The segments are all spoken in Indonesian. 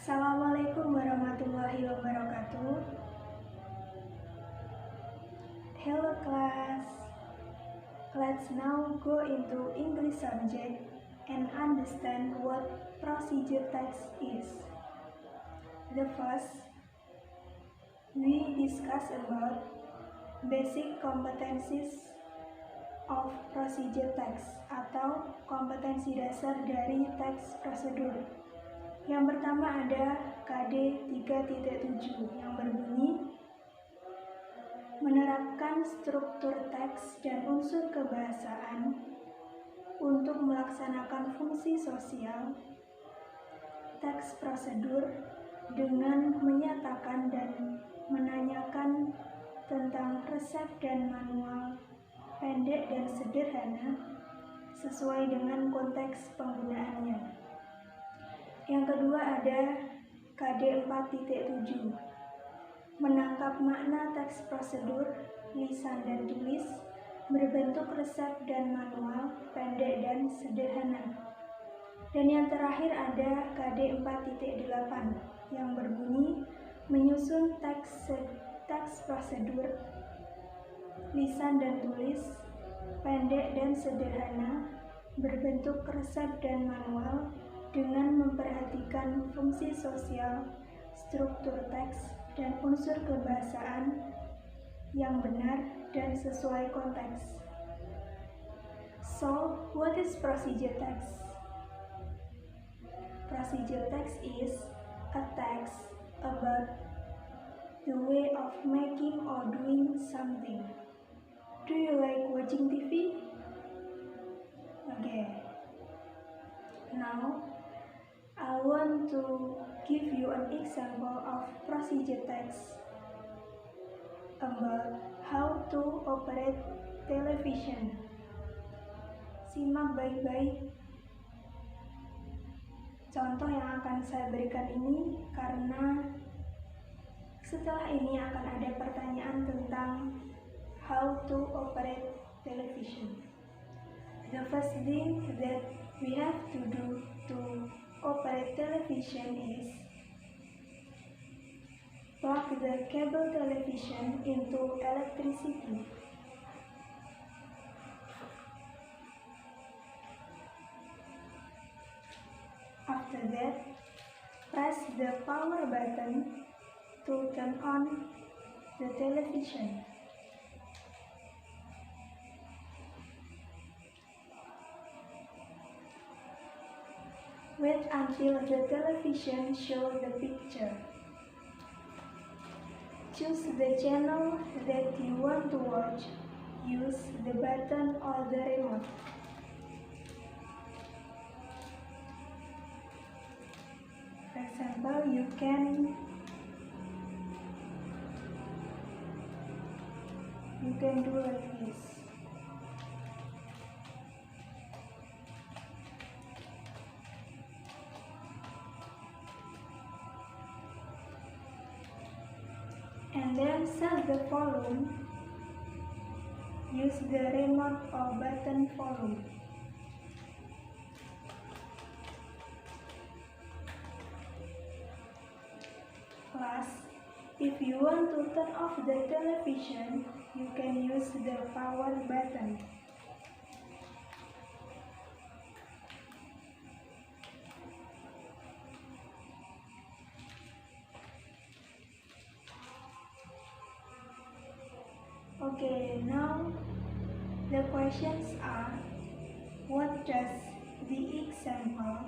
Assalamualaikum warahmatullahi wabarakatuh. Hello class. Let's now go into English subject and understand what procedure text is. The first, we discuss about basic competencies of procedure text atau kompetensi dasar dari teks prosedur. Yang pertama ada KD 3.7 yang berbunyi menerapkan struktur teks dan unsur kebahasaan untuk melaksanakan fungsi sosial teks prosedur dengan menyatakan dan menanyakan tentang resep dan manual pendek dan sederhana sesuai dengan konteks penggunaannya. Yang kedua ada KD 4.7 menangkap makna teks prosedur, lisan dan tulis berbentuk resep dan manual pendek dan sederhana. Dan yang terakhir ada KD 4.8 yang berbunyi menyusun teks prosedur, lisan dan tulis pendek dan sederhana berbentuk resep dan manual dengan memperhatikan fungsi sosial, struktur teks, dan unsur kebahasaan yang benar dan sesuai konteks. So, what is procedure text? Procedure text is a text about the way of making or doing something. Do you like watching TV? Okay. Now, I want to give you an example of procedure text about how to operate television. Simak baik-baik contoh yang akan saya berikan ini karena setelah ini akan ada pertanyaan tentang how to operate television. The first thing that we have to do to operate television is plug the cable television into electricity. After that, press the power button to turn on the television. Wait until the television shows the picture. Choose the channel that you want to watch. Use the button or the remote. For example, you can do like this. And then set the volume. Use the remote or button volume. Class, if you want to turn off the television, you can use the power button. Okay, now the questions are, what does the example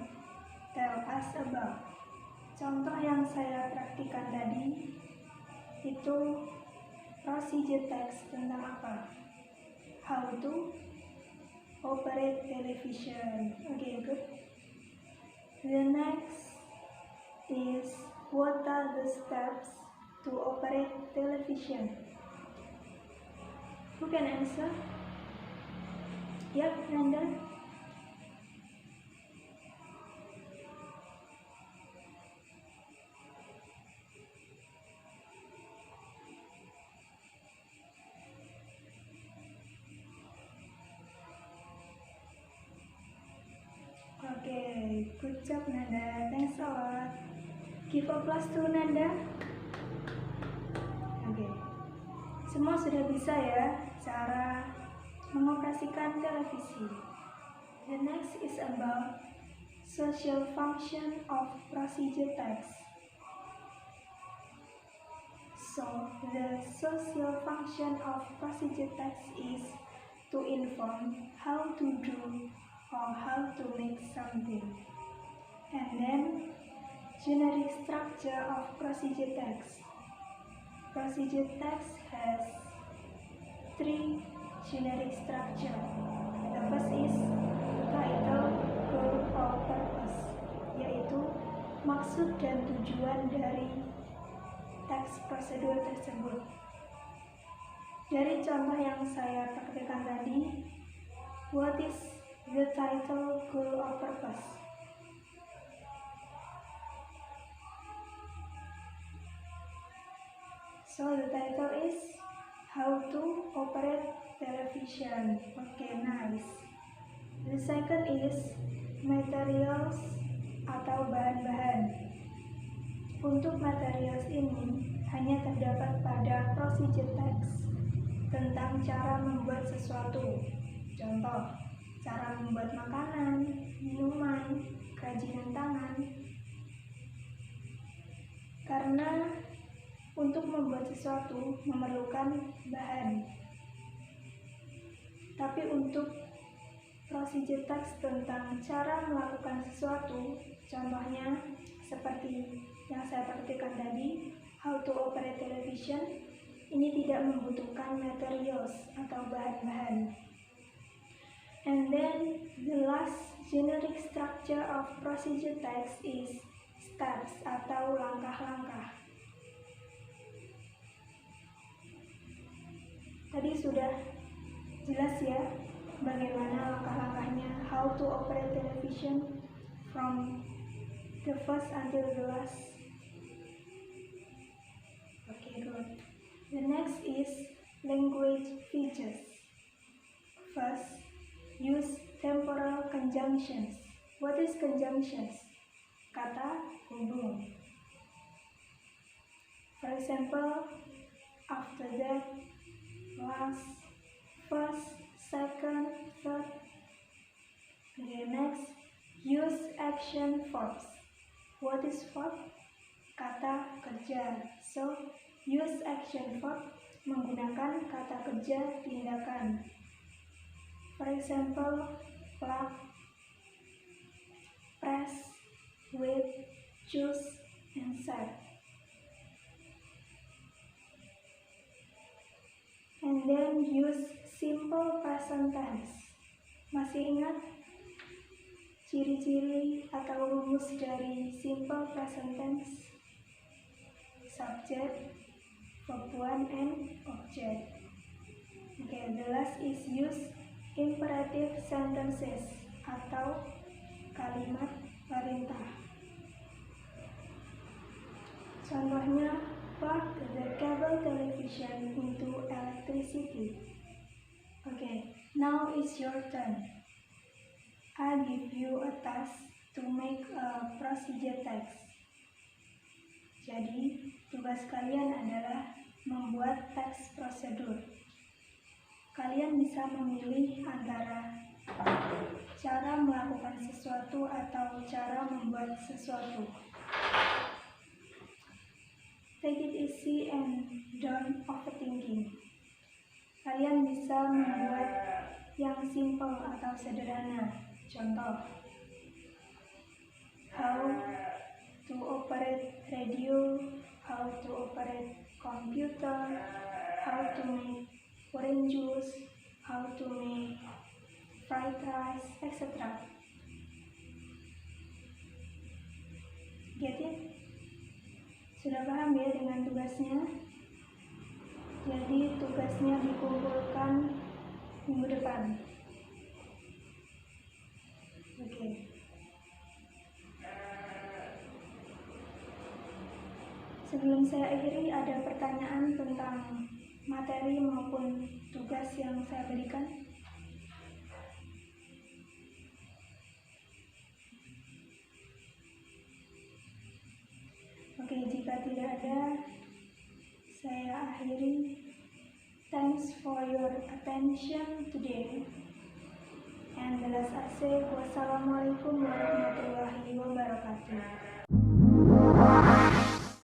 tell us about? Contoh yang saya praktikan tadi itu procedure text tentang apa? How to operate television. Okay, good. The next is, what are the steps to operate television? Who can answer? Yep, Nanda. Okay, good job Nanda. Thanks a lot. Give applause to Nanda. Oke. Semua sudah bisa ya cara mengoperasikan televisi. The next is about social function of procedure text. So, the social function of procedure text is to inform how to do or how to make something. And then, generic structure of procedure text. Procedure text has three generic structure. The first is title, goal, or purpose, yaitu maksud dan tujuan dari teks prosedur tersebut. Dari contoh yang saya praktekkan tadi, what is the title, goal, or purpose? So the title is how to operate television. Okay, nice. The second is materials atau bahan-bahan. Untuk materials ini hanya terdapat pada procedure text tentang cara membuat sesuatu. Contoh, cara membuat makanan, minuman, kerajinan tangan. Karena untuk membuat sesuatu memerlukan bahan. Tapi untuk procedure text tentang cara melakukan sesuatu, contohnya seperti yang saya praktikkan tadi, how to operate television, ini tidak membutuhkan materials atau bahan-bahan. And then the last generic structure of procedure text is steps atau langkah-langkah. Tadi sudah jelas ya bagaimana langkah-langkahnya, how to operate television from the first until the last. Okay, good. The next is language features. First, use temporal conjunctions. What is conjunctions? Kata hubung. For example, after that, last, first, second, third. Okay, next, use action verbs. What is verb? Kata kerja. So, use action verb menggunakan kata kerja tindakan. For example, plug, press, wait, choose, and set. And then use simple present tense. Masih ingat ciri-ciri atau rumus dari simple present tense? Subject, verb 1, and object. Okay, the last is use imperative sentences atau kalimat perintah. Contohnya, plug the cable television into electricity. Okay, now it's your turn. I give you a task to make a procedure text. Jadi, tugas kalian adalah membuat teks prosedur. Kalian bisa memilih antara cara melakukan sesuatu atau cara membuat sesuatu. Take it easy and don't overthinking. Kalian bisa membuat yang simple atau sederhana. Contoh, how to operate radio, how to operate computer, how to make orange juice, how to make fried rice, etc. Get it? Sudah paham ya dengan tugasnya? Jadi tugasnya dikumpulkan minggu depan. Oke. Sebelum saya akhiri, ada pertanyaan tentang materi maupun tugas yang saya berikan? Oke, jika tidak ada, saya akhiri. Thanks for your attention today. And the last I say, wassalamualaikum warahmatullahi wabarakatuh.